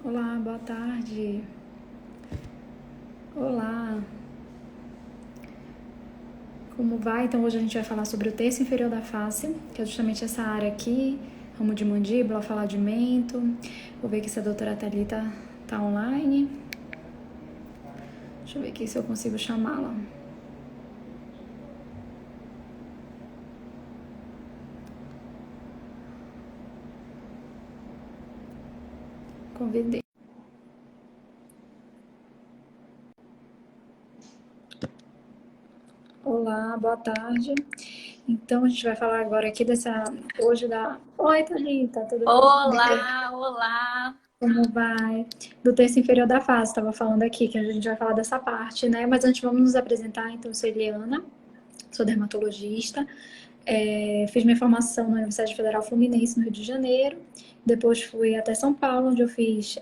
Olá, boa tarde. Olá, como vai? Então hoje a gente vai falar sobre o terço inferior da face, que é justamente essa área aqui, ramo de mandíbula, faladimento. Vou ver aqui se a doutora Thalita tá online. Deixa eu ver aqui se eu consigo chamá-la. Convidei. Olá, boa tarde. Então a gente vai falar agora aqui dessa hoje da. Oi, Thalita, tudo bem? Olá, olá. Como vai? Do terço inferior da face, estava falando aqui, que a gente vai falar dessa parte, né? Mas antes vamos nos apresentar. Então, eu sou Eliana, sou dermatologista, fiz minha formação na Universidade Federal Fluminense, no Rio de Janeiro. Depois fui até São Paulo, onde eu fiz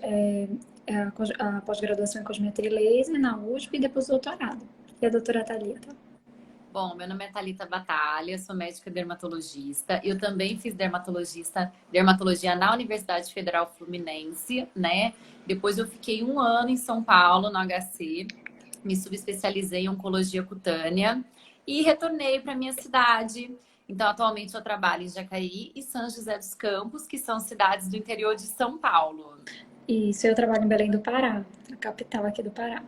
a pós-graduação em cosmetria e laser na USP e depois o doutorado. E a doutora Thalita? Bom, meu nome é Thalita Batalha, sou médica dermatologista. Eu também fiz dermatologia na Universidade Federal Fluminense, né? Depois eu fiquei um ano em São Paulo, no HC, me subespecializei em oncologia cutânea e retornei para minha cidade. Então, atualmente eu trabalho em Jacareí e São José dos Campos, que são cidades do interior de São Paulo. Isso, eu trabalho em Belém do Pará, a capital aqui do Pará.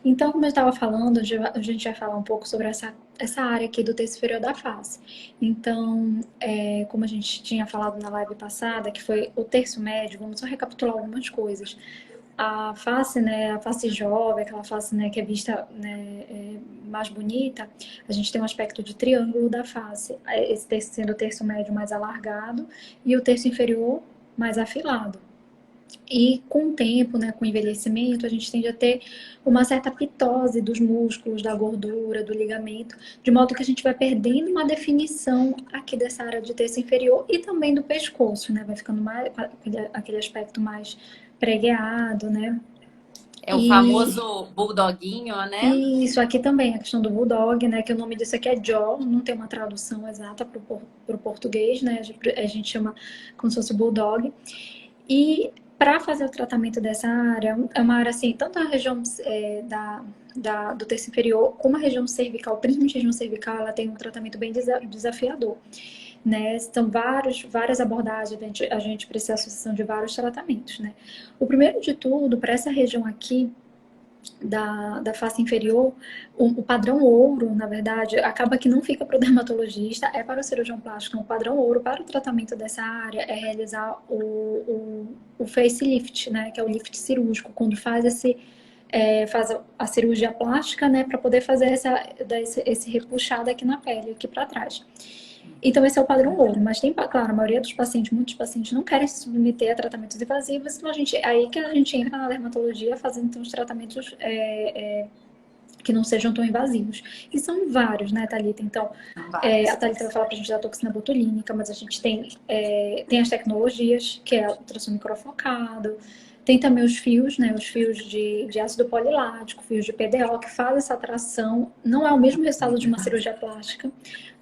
Então, como eu estava falando, a gente vai falar um pouco sobre essa área aqui do terço inferior da face. Então, como a gente tinha falado na live passada, que foi o terço médio, vamos só recapitular algumas coisas. A face, né, a face jovem, aquela face, né, que é vista, né, mais bonita, a gente tem um aspecto de triângulo da face. Esse terço sendo o terço médio mais alargado e o terço inferior mais afilado. E com o tempo, né, com o envelhecimento, a gente tende a ter uma certa pitose dos músculos, da gordura, do ligamento, de modo que a gente vai perdendo uma definição aqui dessa área de terço inferior e também do pescoço, né? Vai ficando mais aquele aspecto mais pregueado, né? É o E famoso bulldoguinho, né? isso aqui também, a questão do bulldog, né? Que o nome disso aqui é jaw, não tem uma tradução exata para o português, né? A gente chama como se fosse bulldog. E para fazer o tratamento dessa área, é uma área assim, tanto a região do terço inferior como a região cervical, principalmente a região cervical, ela tem um tratamento bem desafiador. Né? São várias abordagens, a gente precisa de associação de vários tratamentos. Né? O primeiro de tudo, para essa região aqui, da face inferior, o padrão ouro, na verdade, acaba que não fica para o dermatologista, é para o cirurgião plástico. O padrão ouro para o tratamento dessa área é realizar o facelift, né, que é o lift cirúrgico, quando faz a cirurgia plástica, né, para poder fazer esse repuxado aqui na pele, aqui para trás. Então, esse é o padrão ouro, mas tem, claro, a maioria dos pacientes, muitos pacientes não querem se submeter a tratamentos invasivos, então aí que a gente entra na dermatologia fazendo então, os tratamentos que não sejam tão invasivos. E são vários, né, Thalita? Então, São a vários. Thalita vai falar pra gente da toxina botulínica, mas a gente tem as tecnologias, que é o ultrassom microfocado, tem também os fios, né, os fios de ácido polilático, fios de PDO, que fazem essa atração. Não é o mesmo resultado de uma cirurgia plástica,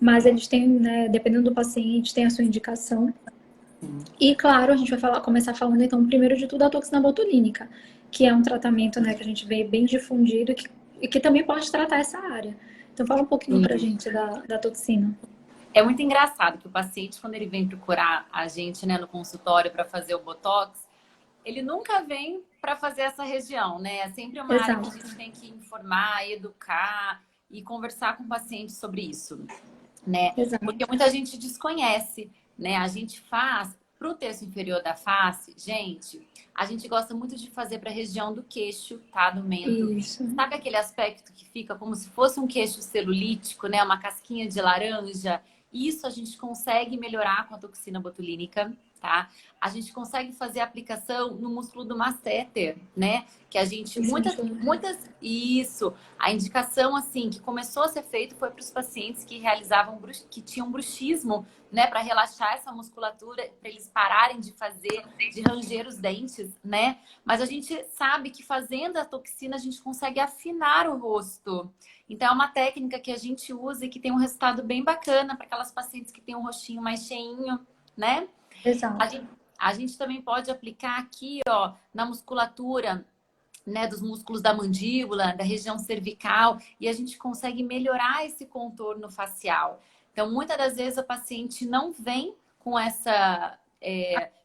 mas eles têm, né, dependendo do paciente, tem a sua indicação. E, claro, a gente vai começar falando, então, primeiro de tudo, a toxina botulínica, que é um tratamento, né, que a gente vê bem difundido e que também pode tratar essa área. Então, fala um pouquinho pra Sim. gente da toxina. É muito engraçado que o paciente, quando ele vem procurar a gente, né, no consultório para fazer o Botox, ele nunca vem para fazer essa região, né? É sempre uma área que a Exato. gente tem que informar, educar e conversar com o paciente sobre isso, né? Porque Exato. muita gente desconhece, né? A gente faz para o terço inferior da face, gente, a gente gosta muito de fazer para a região do queixo, tá? Do mento. Isso. Sabe aquele aspecto que fica como se fosse um queixo celulítico, né? Uma casquinha de laranja? Isso a gente consegue melhorar com a toxina botulínica, tá? A gente consegue fazer a aplicação no músculo do masseter, né? Que a gente, Isso é muito isso. A indicação, assim, que começou a ser feito foi para os pacientes que realizavam, que tinham bruxismo, né? Para relaxar essa musculatura, para eles pararem de fazer, de ranger os dentes, né? Mas a gente sabe que fazendo a toxina, a gente consegue afinar o rosto. Então, é uma técnica que a gente usa e que tem um resultado bem bacana para aquelas pacientes que têm um rostinho mais cheinho, né? A exato. gente, A gente também pode aplicar aqui, ó, na musculatura, né, dos músculos da mandíbula, da região cervical, e a gente consegue melhorar esse contorno facial. Então, muitas das vezes a paciente não vem com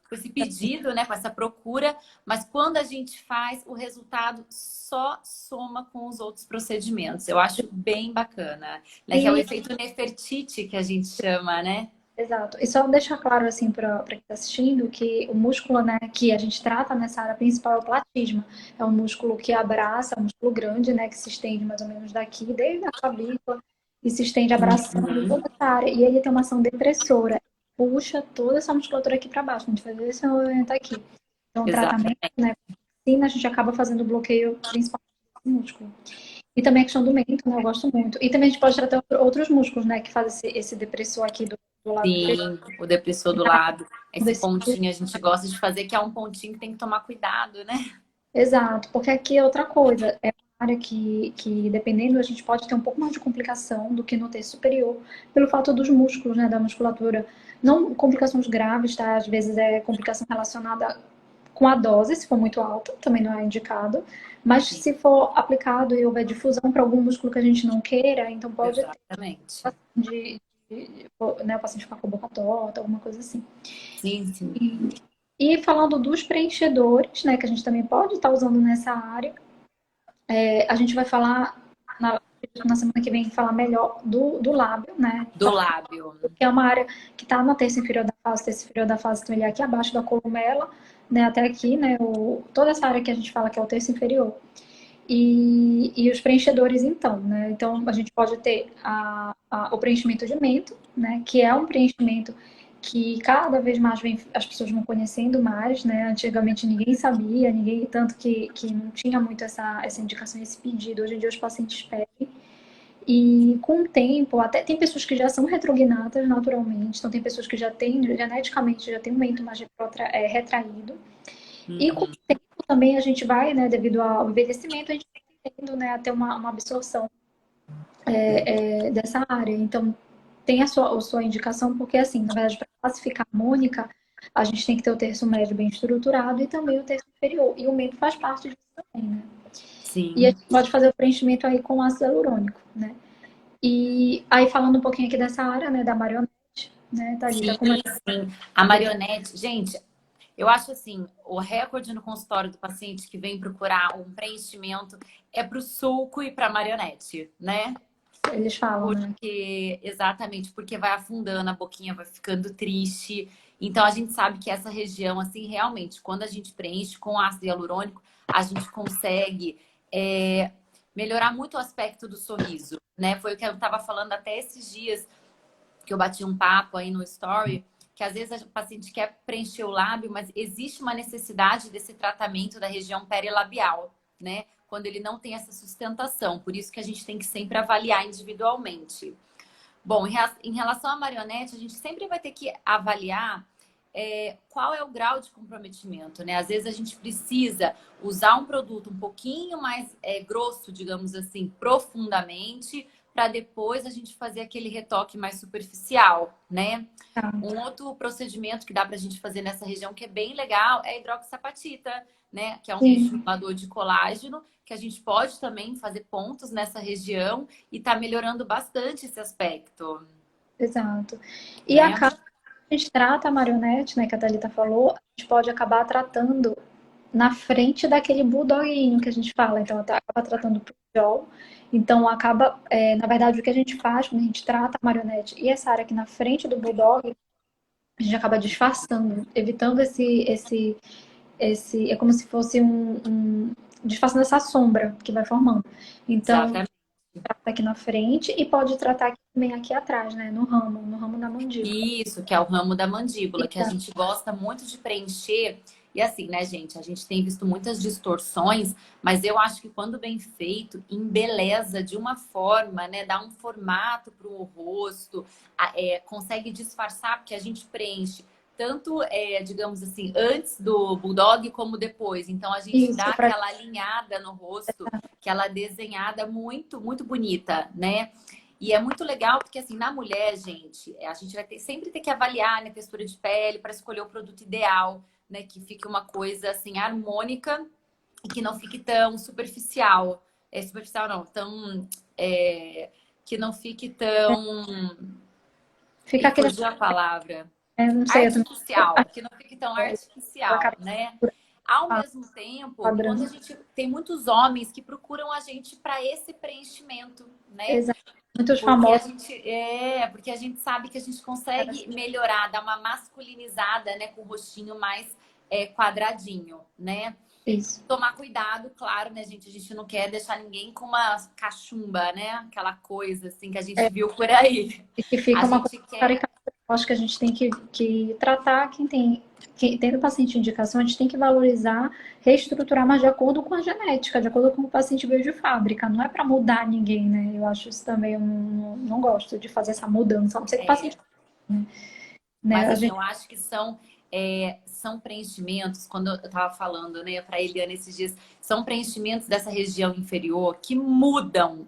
com esse pedido, né, com essa procura, mas quando a gente faz, o resultado só soma com os outros procedimentos. Eu acho bem bacana, né, que é o E efeito Nefertiti que a gente chama, né? exato. E só deixar claro, assim, para quem está assistindo, que o músculo, né, que a gente trata nessa área principal é o platisma. É um músculo que abraça, é um músculo grande, né, que se estende mais ou menos daqui, desde a clavícula, e se estende abraçando Uhum. toda essa área. E ele tem uma ação depressora. Puxa toda essa musculatura aqui para baixo. A gente faz esse movimento aqui. Então, o tratamento, Exatamente. né, sim, a gente acaba fazendo o bloqueio principal do músculo. E também a questão do mento, né? Eu gosto muito. E também a gente pode tratar outros músculos, né? Que faz esse depressor aqui do lado direito. Sim, o depressor do lado. Esse Desse... pontinho a gente gosta de fazer, que é um pontinho que tem que tomar cuidado, né? Exato, porque aqui é outra coisa. É uma área que, dependendo, a gente pode ter um pouco mais de complicação do que no terço superior, pelo fato dos músculos, né? Da musculatura. Não complicações graves, tá? Às vezes é complicação relacionada com a dose, se for muito alta, também não é indicado. Mas Sim, se for aplicado e houver difusão para algum músculo que a gente não queira, então pode exatamente. de, né, o paciente ficar com a boca torta, alguma coisa assim. Sim, sim. E falando dos preenchedores, né, que a gente também pode estar usando nessa área, a gente vai falar na semana que vem falar melhor do lábio, né, Do lábio. que é uma área que está na terça inferior da face, então ele é aqui abaixo da columela, né, até aqui, né, toda essa área que a gente fala que é o terço inferior. E os preenchedores, então, né? Então, a gente pode ter o preenchimento de mento, né? Que é um preenchimento que cada vez mais as pessoas vão conhecendo mais, né? Antigamente ninguém sabia, ninguém, tanto que não tinha muito essa indicação, esse pedido. Hoje em dia os pacientes pedem. E com o tempo, até tem pessoas que já são retrognatas naturalmente, então tem pessoas que já têm, geneticamente, já têm um mento mais retraído. E com o Uhum. tempo também a gente vai, né, devido ao envelhecimento, a gente vai tendo, né, a ter uma absorção dessa área. Então, tem a sua indicação, porque, assim, na verdade, para classificar a mônica, a gente tem que ter o terço médio bem estruturado e também o terço inferior. E o mento faz parte disso também, né? E a Sim. gente pode fazer o preenchimento aí com ácido hialurônico, né? E aí, falando um pouquinho aqui dessa área, né, da marionete, né, Thalita, Sim, como é sim. A marionete, gente, eu acho assim, o recorde no consultório do paciente que vem procurar um preenchimento é para o sulco e para a marionete, né? que eles falam, né? Porque, exatamente, porque vai afundando, a boquinha vai ficando triste. Então, a gente sabe que essa região, assim, realmente, quando a gente preenche com ácido hialurônico, a gente consegue melhorar muito o aspecto do sorriso, né? Foi o que eu estava falando até esses dias, que eu bati um papo aí no story, que às vezes a paciente quer preencher o lábio, mas existe uma necessidade desse tratamento da região perilabial, né? Quando ele não tem essa sustentação. Por isso que a gente tem que sempre avaliar individualmente. Bom, em relação à marionete, a gente sempre vai ter que avaliar qual é o grau de comprometimento, né? Às vezes a gente precisa usar um produto um pouquinho mais grosso, digamos assim, profundamente, para depois a gente fazer aquele retoque mais superficial, né? Tá. Um outro procedimento que dá para a gente fazer nessa região que é bem legal é a hidroxapatita, né? Que é um Sim, estimulador de colágeno, que a gente pode também fazer pontos nessa região e tá melhorando bastante esse aspecto, exato. E né? acaba a gente trata a marionete, né, que a Thalita falou, a gente pode acabar tratando na frente daquele bulldoguinho que a gente fala. Então, acaba tratando pro jaw. Então, acaba, na verdade, o que a gente faz quando a gente trata a marionete e essa área aqui na frente do bulldog, a gente acaba disfarçando, evitando é como se fosse disfarçando essa sombra que vai formando. Então, Exatamente. trata aqui na frente e pode tratar também aqui atrás, né, no ramo da mandíbula. Isso, que é o ramo da mandíbula, que a gente gosta muito de preencher. E assim, né, gente? A gente tem visto muitas distorções, mas eu acho que quando bem feito, embeleza de uma forma, né? Dá um formato para o rosto, consegue disfarçar, porque a gente preenche tanto, digamos assim, antes do bulldog como depois. Então a gente dá Isso, para aquela alinhada no rosto, aquela desenhada muito, muito bonita, né? E é muito legal porque, assim, na mulher, gente, a gente vai sempre ter que avaliar, né, a textura de pele para escolher o produto ideal, né? Que fique uma coisa, assim, harmônica e que não fique tão superficial. Superficial não, tão... que não fique tão... Fica E aquele, fugiu a palavra. não sei, eu também Artificial, que não fique tão artificial, acaba né? Ao mesmo tempo, padrão. quando a gente tem muitos homens que procuram a gente para esse preenchimento, né? Exato. Muitos famosos. Porque a gente sabe que a gente consegue melhorar, dar uma masculinizada, né, com o rostinho mais quadradinho, né? Isso. Tomar cuidado, claro, né, gente? A gente não quer deixar ninguém com uma cachumba, né? Aquela coisa assim que a gente viu por aí. E que A fica uma coisa gente quer. caricatura. Eu acho que a gente tem que tratar quem tem o paciente indicação, a gente tem que valorizar, reestruturar, mas de acordo com a genética, de acordo com o paciente veio de fábrica. Não é para mudar ninguém, né? Eu acho isso também, eu não gosto de fazer essa mudança. A não ser que o paciente, né? Mas A assim, gente, eu acho que são preenchimentos, quando eu estava falando, né, para Eliana esses dias, são preenchimentos dessa região inferior que mudam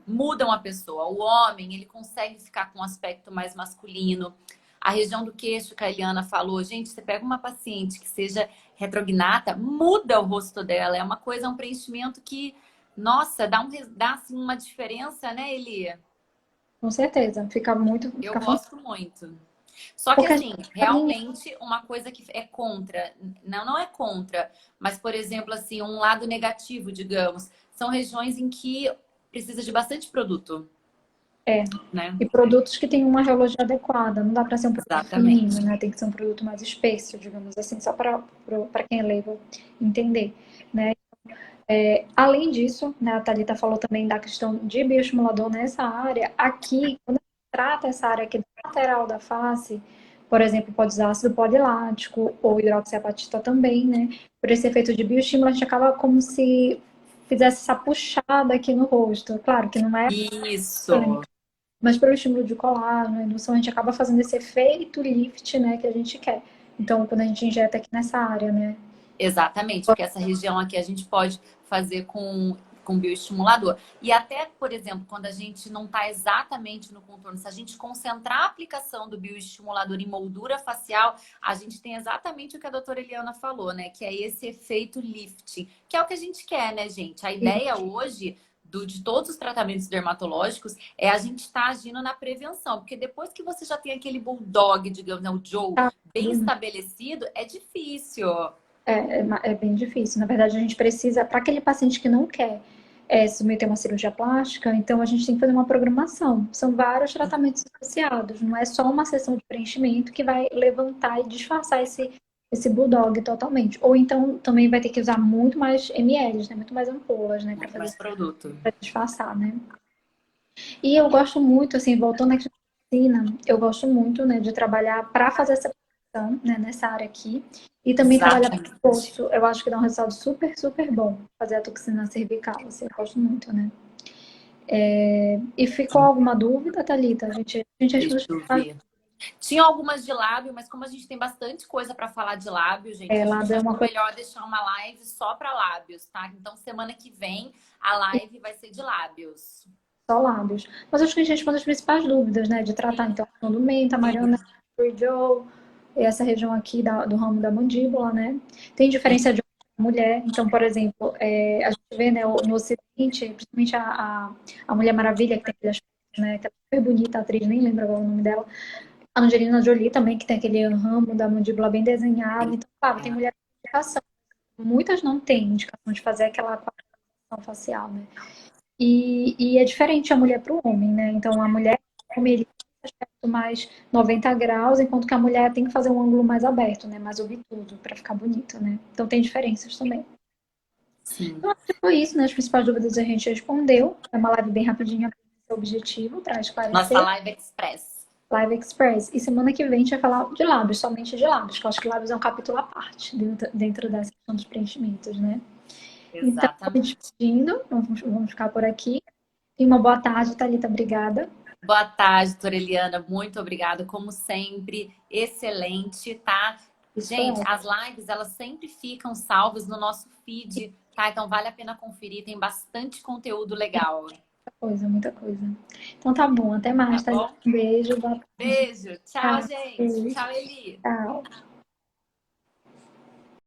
a pessoa. O homem, ele consegue ficar com um aspecto mais masculino. A região do queixo que a Eliana falou, gente, você pega uma paciente que seja retrognata, muda o rosto dela. É uma coisa, um preenchimento que, nossa, dá assim, uma diferença, né, Eli? com certeza, fica muito, Eu fica fantástico. gosto muito. Só que Porque a assim, gente alinha. realmente uma coisa que é contra, não é contra, mas por exemplo assim, um lado negativo, digamos, são regiões em que precisa de bastante produto, né? E produtos que têm uma rheologia adequada. Não dá para ser um produto fininho, Exatamente. né? Tem que ser um produto mais espesso, digamos assim, só para quem é leigo entender, né? Além disso, né, a Thalita falou também da questão de bioestimulador nessa área. Aqui, quando a gente trata essa área aqui lateral da face, por exemplo, pode usar ácido polilático ou hidroxiapatita também, né? Por esse efeito de bioestímulo, a gente acaba como se fizesse essa puxada aqui no rosto. Claro que não é, Isso. mas pelo estímulo de colágeno, a indução, a gente acaba fazendo esse efeito lift, né, que a gente quer. Então, quando a gente injeta aqui nessa área, né? Exatamente, porque essa região aqui a gente pode fazer com bioestimulador. E até, por exemplo, quando a gente não está exatamente no contorno, se a gente concentrar a aplicação do bioestimulador em moldura facial, a gente tem exatamente o que a doutora Eliana falou, né? Que é esse efeito lift, que é o que a gente quer, né, gente? A ideia hoje de todos os tratamentos dermatológicos é a gente estar agindo na prevenção, porque depois que você já tem aquele bulldog, digamos, né, o Joe, bem estabelecido, é difícil. É bem difícil. Na verdade, a gente precisa, para aquele paciente que não quer submeter uma cirurgia plástica, então a gente tem que fazer uma programação. São vários tratamentos associados, não é só uma sessão de preenchimento que vai levantar e disfarçar esse bulldog totalmente. Ou então também vai ter que usar muito mais ml, né? Muito mais ampolas, né? Para Muito fazer, mais produto. para disfarçar, né? E eu gosto muito, assim, voltando à questão da medicina, eu gosto muito, né, de trabalhar para fazer essa prevenção, né, nessa área aqui. E também trabalhar para Exatamente. o rosto. Eu acho que dá um resultado super, super bom fazer a toxina cervical. Assim, eu gosto muito, né? E ficou alguma dúvida, Thalita? A gente Deixa respondeu eu ver. Tinha algumas de lábio, mas como a gente tem bastante coisa para falar de lábio, gente, a lá, gente é uma achou coisa melhor deixar uma live só para lábios, tá? Então, semana que vem, a live vai ser de lábios. só lábios. Mas acho que a gente respondeu as principais dúvidas, né? De tratar, então, a questão do menta, maionese, Joe, essa região aqui do ramo da mandíbula, né? Tem diferença de mulher. Então, por exemplo, a gente vê, né, no Ocidente, principalmente a Mulher Maravilha, que tem aquele aspecto, né? Aquela super bonita atriz, nem lembro agora o nome dela. A Angelina Jolie também, que tem aquele ramo da mandíbula bem desenhado. Então, claro, tem mulher com indicação. Muitas não têm indicação de fazer aquela qualificação facial, né? E é diferente a mulher para o homem, né? Então, a mulher, o homem, ele tem esse aspecto mais 90 graus, enquanto que a mulher tem que fazer um ângulo mais aberto, né? Mais obtuso, para ficar bonito, né? Então, tem diferenças também. Sim. Então, acho que foi isso, né? As principais dúvidas a gente respondeu. É uma live bem rapidinha para ser objetivo, para Nossa esclarecer. live express. Live Express. E semana que vem a gente vai falar de lábios, somente de lábios, que eu acho que lábios é um capítulo à parte dentro dessa questão dos preenchimentos, né? Então, me Exatamente. despedindo, vamos ficar por aqui. E uma boa tarde, Thalita, obrigada. Boa tarde, doutora Eliana. Muito obrigada, como sempre. Excelente, tá? Isso Gente, é. as lives, elas sempre ficam salvas no nosso feed, tá? Então, vale a pena conferir. Tem bastante conteúdo legal. coisa, muita coisa. Então tá bom, até Tá mais, tá? bom? Um beijo, boa tarde. Beijo. Tchau, Tchau, gente. beijo, Tchau, Eli. tchau.